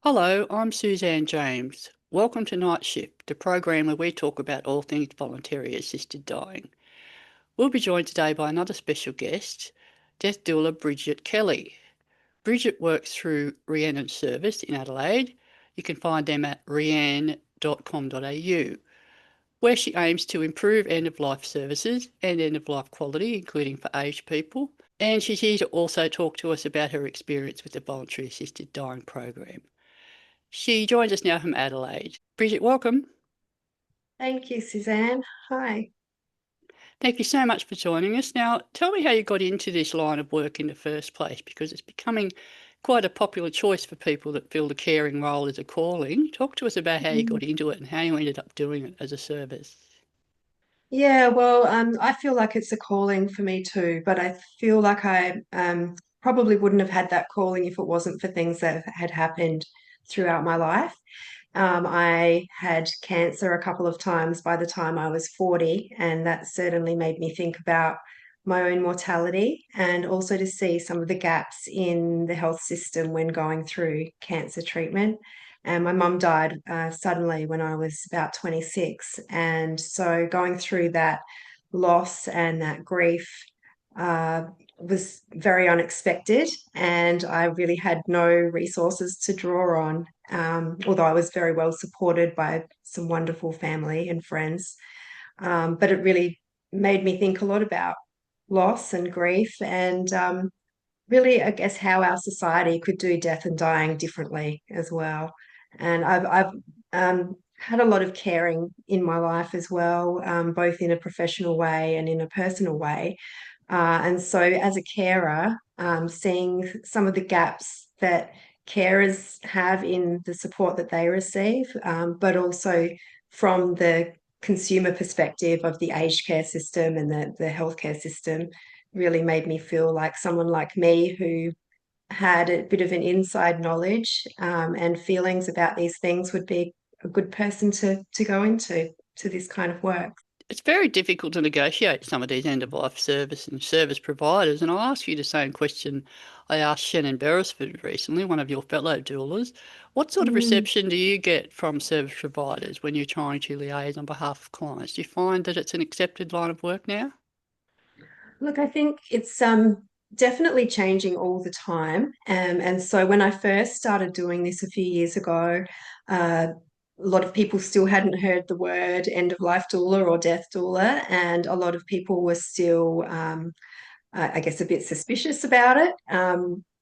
Hello, I'm Suzanne James. Welcome to Nightshift, the program where we talk about all things voluntary assisted dying. We'll be joined today by another special guest, death doula Bridget Kelly. Bridget works through Rhiannon Service in Adelaide. You can find them at rhiannon.com.au, where she aims to improve end-of-life services and end-of-life quality, including for aged people. And she's here to also talk to us about her experience with the Voluntary Assisted Dying program. She joins us now from Adelaide. Bridget, welcome. Thank you, Suzanne. Hi. Thank you so much for joining us. Now, tell me how you got into this line of work in the first place, because it's becoming quite a popular choice for people that feel the caring role is a calling. Talk to us about how you got into it and how you ended up doing it as a service. Yeah, well, I feel like it's a calling for me too, but I feel like I probably wouldn't have had that calling if it wasn't for things that had happened throughout my life. I had cancer a couple of times by the time I was 40, and that certainly made me think about my own mortality and also to see some of the gaps in the health system when going through cancer treatment. And my mum died suddenly when I was about 26. And so going through that loss and that grief uh, was very unexpected. And I really had no resources to draw on, although I was very well supported by some wonderful family and friends. But it really made me think a lot about loss and grief and really, I guess, how our society could do death and dying differently as well. And I've had a lot of caring in my life as well, both in a professional way and in a personal way. And so, as a carer, seeing some of the gaps that carers have in the support that they receive, but also from the consumer perspective of the aged care system and the healthcare system, really made me feel like someone like me who had a bit of an inside knowledge and feelings about these things would be a good person to go into to this kind of work. It's very difficult to negotiate some of these end-of-life service and service providers, and I'll ask you the same question I asked Shannon Beresford recently, one of your fellow doulas. What sort of Mm. reception do you get from service providers when you're trying to liaise on behalf of clients? Do you find that it's an accepted line of work now? Look, I think it's definitely changing all the time. And so when I first started doing this a few years ago, a lot of people still hadn't heard the word end of life doula or death doula, and a lot of people were still, I guess, a bit suspicious about it.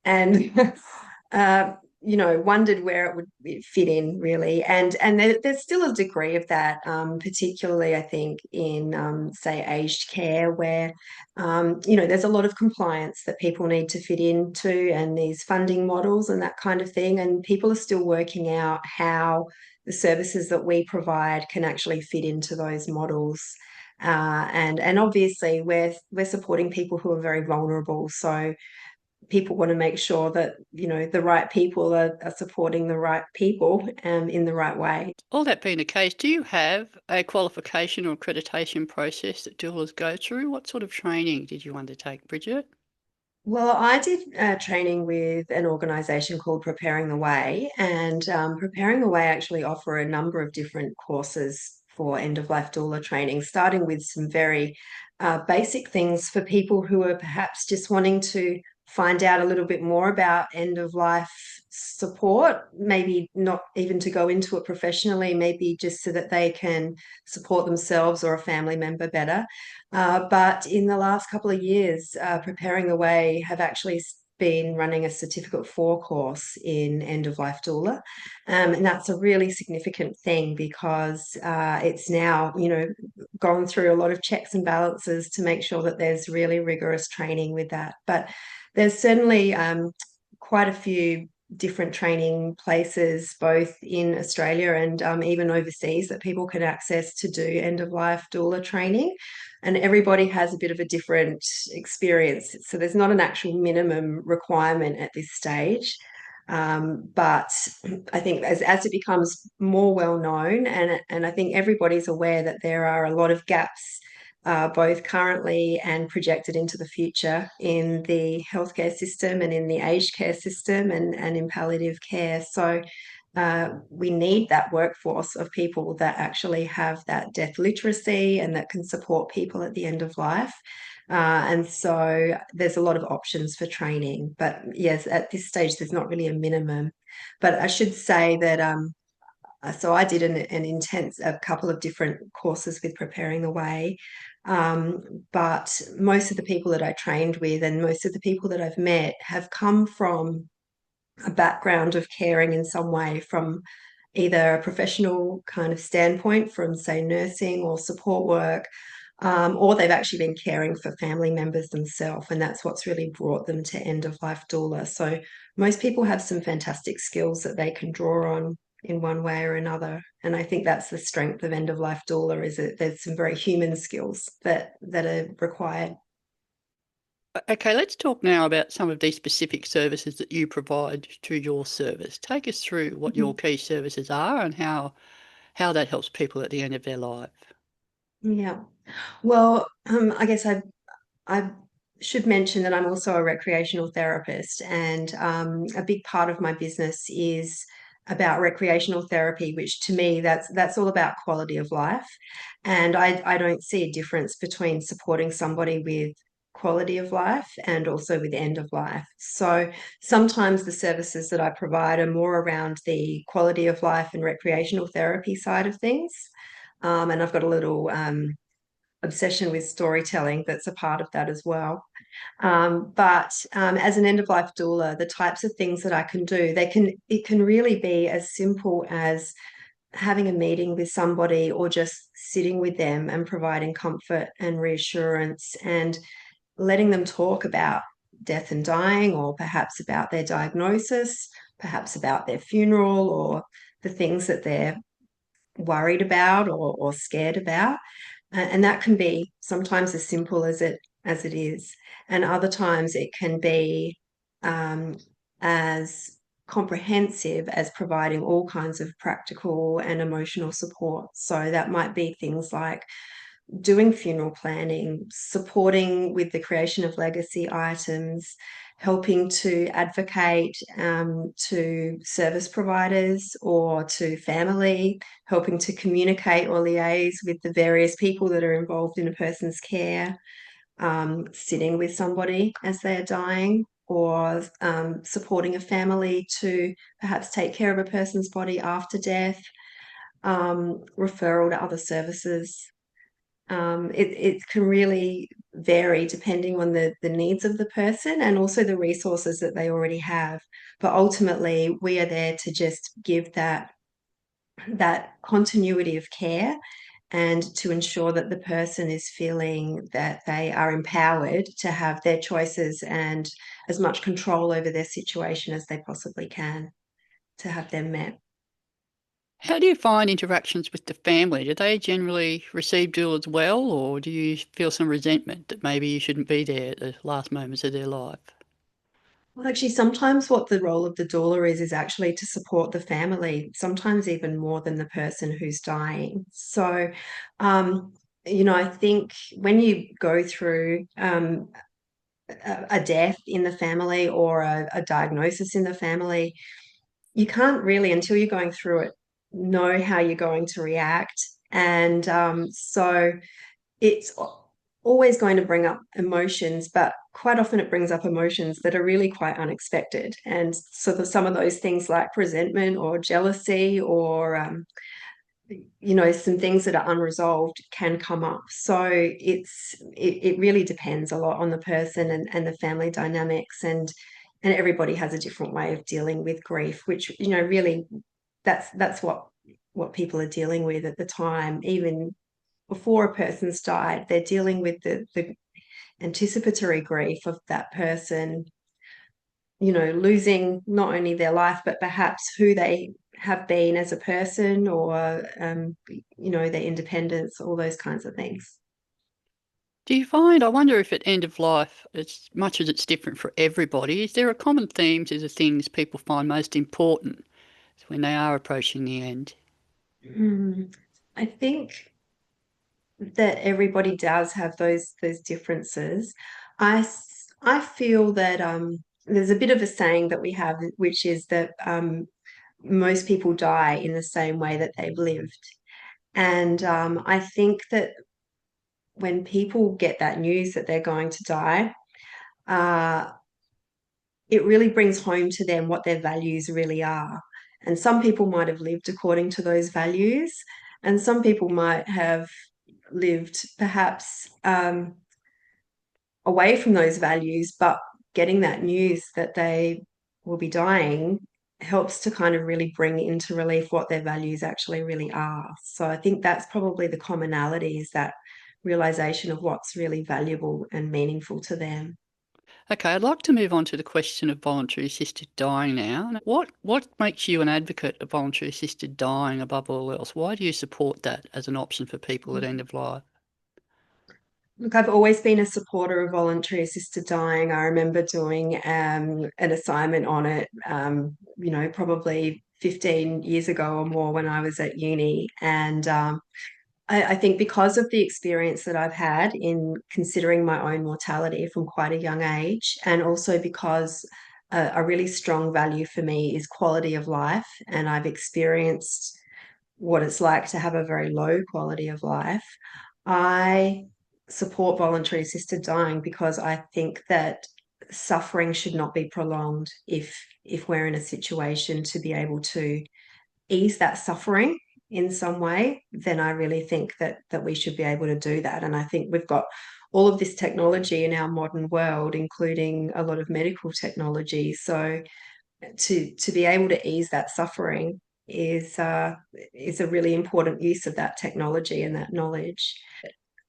And uh, wondered where it would fit in really. And there's still a degree of that, particularly I think in say aged care, where there's a lot of compliance that people need to fit into, and these funding models and that kind of thing. And people are still working out how the services that we provide can actually fit into those models. And obviously we're supporting people who are very vulnerable. So people want to make sure that the right people are supporting the right people in the right way. All that being the case, do you have a qualification or accreditation process that doulas go through? What sort of training did you undertake, Bridget? Well, I did training with an organisation called Preparing the Way, and Preparing the Way actually offer a number of different courses for end of life doula training, starting with some very basic things for people who are perhaps just wanting to find out a little bit more about end of life support, maybe not even to go into it professionally, maybe just so that they can support themselves or a family member better. But in the last couple of years, Preparing the Way have actually been running a Certificate 4 course in end of life doula. And that's a really significant thing because it's now, gone through a lot of checks and balances to make sure that there's really rigorous training with that. But there's certainly quite a few different training places, both in Australia and even overseas, that people can access to do end of life doula training. And everybody has a bit of a different experience. So there's not an actual minimum requirement at this stage. But I think as it becomes more well known, and I think everybody's aware that there are a lot of gaps both currently and projected into the future in the healthcare system and in the aged care system and in palliative care. So we need that workforce of people that actually have that death literacy and that can support people at the end of life. And so there's a lot of options for training. But yes, at this stage, there's not really a minimum. But I should say that so I did a couple of different courses with Preparing the Way. But most of the people that I trained with and most of the people that I've met have come from a background of caring in some way, from either a professional kind of standpoint, from say nursing or support work, or they've actually been caring for family members themselves, and that's what's really brought them to end of life doula. So most people have some fantastic skills that they can draw on in one way or another, and I think that's the strength of end of life doula, is that there's some very human skills that are required. Okay, let's talk now about some of these specific services that you provide through your service. Take us through what your Mhm. key services are and how that helps people at the end of their life. Yeah. Well, I guess I should mention that I'm also a recreational therapist, and a big part of my business is about recreational therapy, which to me that's all about quality of life. And I don't see a difference between supporting somebody with quality of life and also with end of life. So sometimes the services that I provide are more around the quality of life and recreational therapy side of things. And I've got a little obsession with storytelling that's a part of that as well. But as an end of life doula, the types of things that I can do, it can really be as simple as having a meeting with somebody or just sitting with them and providing comfort and reassurance and letting them talk about death and dying, or perhaps about their diagnosis, perhaps about their funeral, or the things that they're worried about or scared about. And that can be sometimes as simple as it is, and other times it can be as comprehensive as providing all kinds of practical and emotional support. So that might be things like doing funeral planning, supporting with the creation of legacy items, helping to advocate to service providers or to family, helping to communicate or liaise with the various people that are involved in a person's care, sitting with somebody as they are dying, or supporting a family to perhaps take care of a person's body after death, referral to other services. It can really vary depending on the needs of the person and also the resources that they already have. But ultimately, we are there to just give that continuity of care and to ensure that the person is feeling that they are empowered to have their choices and as much control over their situation as they possibly can to have them met. How do you find interactions with the family? Do they generally receive doulas well, or do you feel some resentment that maybe you shouldn't be there at the last moments of their life? Well, actually, sometimes what the role of the doula is actually to support the family, sometimes even more than the person who's dying. So, um, I think when you go through a death in the family or a diagnosis in the family, you can't really, until you're going through it, know how you're going to react. And so it's always going to bring up emotions, but quite often it brings up emotions that are really quite unexpected. And so some of those things like resentment or jealousy or some things that are unresolved can come up. So it really depends a lot on the person and the family dynamics, and everybody has a different way of dealing with grief, which really that's what people are dealing with at the time. Even before a person's died, they're dealing with the anticipatory grief of that person, losing not only their life, but perhaps who they have been as a person, or, their independence, all those kinds of things. Do you find, I wonder if at end of life, as much as it's different for everybody, is there a common theme to the things people find most important when they are approaching the end? Mm, I think. that everybody does have those differences. I feel that there's a bit of a saying that we have, which is that most people die in the same way that they've lived. And I think that when people get that news that they're going to die, uh, it really brings home to them what their values really are. And some people might have lived according to those values, and some people might have lived perhaps away from those values, but getting that news that they will be dying helps to kind of really bring into relief what their values actually really are. So I think that's probably the commonality, is that realization of what's really valuable and meaningful to them. Okay, I'd like to move on to the question of voluntary assisted dying now. What makes you an advocate of voluntary assisted dying above all else? Why do you support that as an option for people at end of life? Look, I've always been a supporter of voluntary assisted dying. I remember doing an assignment on it, probably 15 years ago or more when I was at uni. And I think because of the experience that I've had in considering my own mortality from quite a young age, and also because a really strong value for me is quality of life, and I've experienced what it's like to have a very low quality of life, I support voluntary assisted dying because I think that suffering should not be prolonged if we're in a situation to be able to ease that suffering in some way, then I really think that we should be able to do that. And I think we've got all of this technology in our modern world, including a lot of medical technology. So to be able to ease that suffering is a really important use of that technology and that knowledge.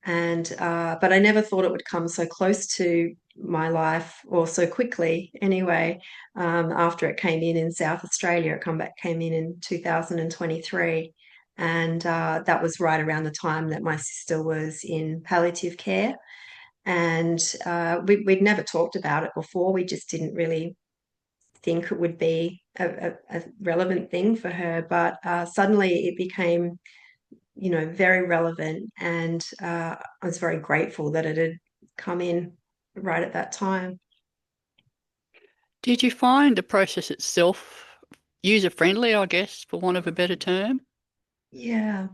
And but I never thought it would come so close to my life, or so quickly anyway. After it came in South Australia, came in 2023, and that was right around the time that my sister was in palliative care. And we'd never talked about it before. We just didn't really think it would be a relevant thing for her, but suddenly it became, very relevant, and I was very grateful that it had come in right at that time. Did you find the process itself user-friendly, I guess, for want of a better term? Yeah.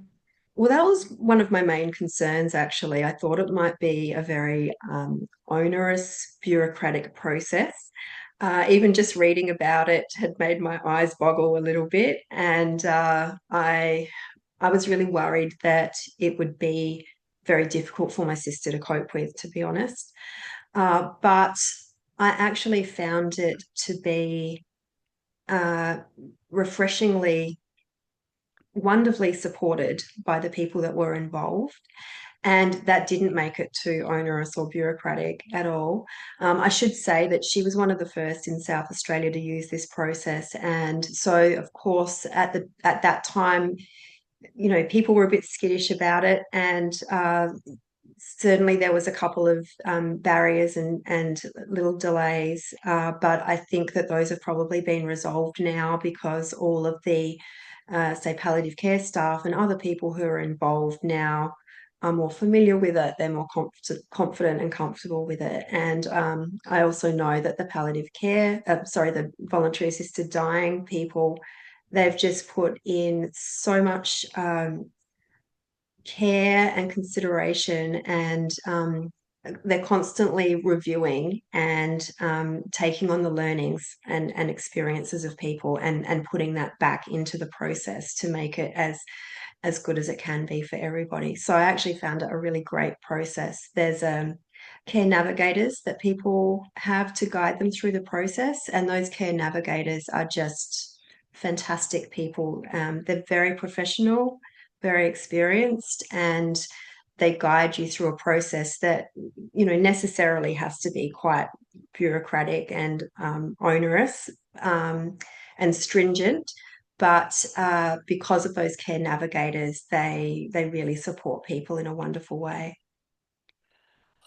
Well, that was one of my main concerns, actually. I thought it might be a very onerous, bureaucratic process. Even just reading about it had made my eyes boggle a little bit, and I was really worried that it would be very difficult for my sister to cope with, to be honest. But I actually found it to be uh, refreshingly, wonderfully supported by the people that were involved. And that didn't make it too onerous or bureaucratic at all. I should say that she was one of the first in South Australia to use this process. And so, of course, at that time, people were a bit skittish about it, and certainly there was a couple of barriers and little delays, but I think that those have probably been resolved now, because all of the, say, palliative care staff and other people who are involved now are more familiar with it. They're more confident and comfortable with it. And I also know that the the voluntary assisted dying people, they've just put in so much care and consideration, and they're constantly reviewing and taking on the learnings and experiences of people, and putting that back into the process to make it as good as it can be for everybody. So I actually found it a really great process. There's care navigators that people have to guide them through the process, and those care navigators are just fantastic people. They're very professional, very experienced, and they guide you through a process that, necessarily has to be quite bureaucratic and onerous, and stringent. But because of those care navigators, they really support people in a wonderful way.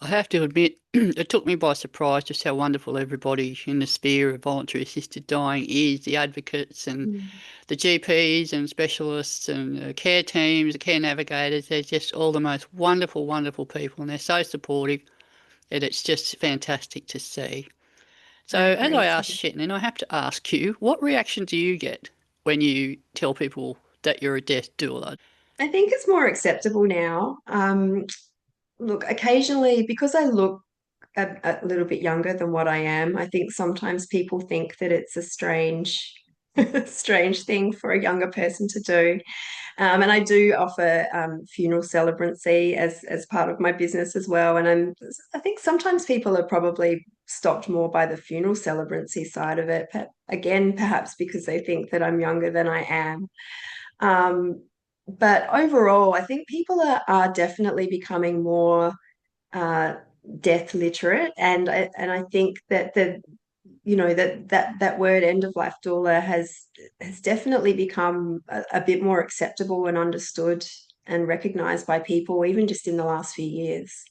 I have to admit, it took me by surprise just how wonderful everybody in the sphere of voluntary assisted dying is, the advocates and Mm. the GPs and specialists and care teams, the care navigators. They're just all the most wonderful, wonderful people, and they're so supportive, and it's just fantastic to see. So, I as I agree asked too. Shetton, I have to ask you, what reaction do you get when you tell people that you're a death doula? I think it's more acceptable now. Look, occasionally, because I look a little bit younger than what I am, I think sometimes people think that it's a strange, strange thing for a younger person to do. And I do offer funeral celebrancy as part of my business as well. And I think sometimes people are probably stopped more by the funeral celebrancy side of it. But again, perhaps because they think that I'm younger than I am. Um, but overall, I think people are definitely becoming more uh, death literate, and I think that that word end of life doula has definitely become a bit more acceptable and understood and recognized by people, even just in the last few years.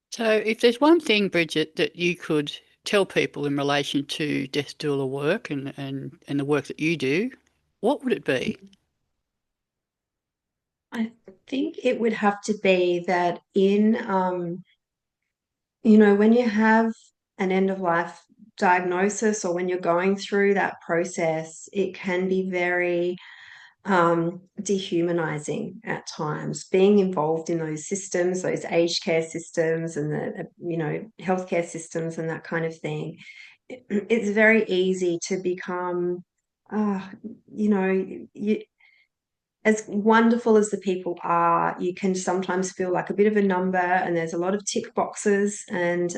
So, if there's one thing, Bridget, that you could tell people in relation to death doula work and the work that you do, what would it be? I think it would have to be that when you have an end of life diagnosis or when you're going through that process, it can be very dehumanizing at times. Being involved in those systems, those aged care systems, and the healthcare systems, and that kind of thing, it's very easy to become, uh, as wonderful as the people are, you can sometimes feel like a bit of a number, and there's a lot of tick boxes. And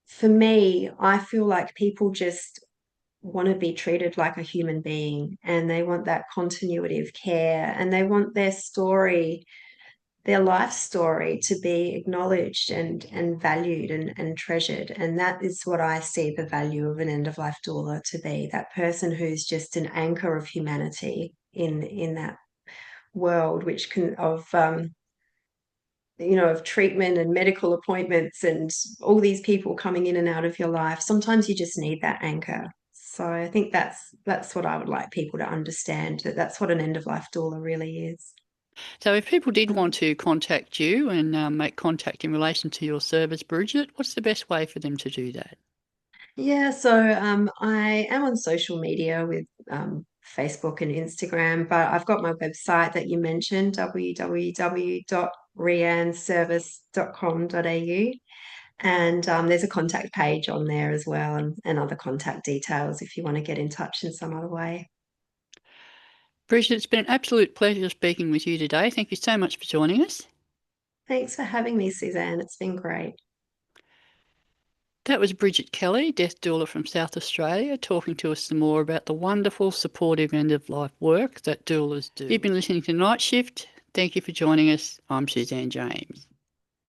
for me, I feel like people just want to be treated like a human being, and they want that continuity of care, and they want their life story to be acknowledged and valued and treasured. And that is what I see the value of an end of life doula to be, that person who's just an anchor of humanity in that world, which can of treatment and medical appointments and all these people coming in and out of your life. Sometimes you just need that anchor. So I think that's what I would like people to understand, that that's what an end of life doula really is. So, if people did want to contact you and make contact in relation to your service, Bridget, what's the best way for them to do that? Yeah, so I am on social media with Facebook and Instagram, but I've got my website that you mentioned, www.rianneservice.com.au. And there's a contact page on there as well, and other contact details if you want to get in touch in some other way. Bridget, it's been an absolute pleasure speaking with you today. Thank you so much for joining us. Thanks for having me, Suzanne. It's been great. That was Bridget Kelly, death doula from South Australia, talking to us some more about the wonderful, supportive end of life work that doulas do. You've been listening to Night Shift. Thank you for joining us. I'm Suzanne James.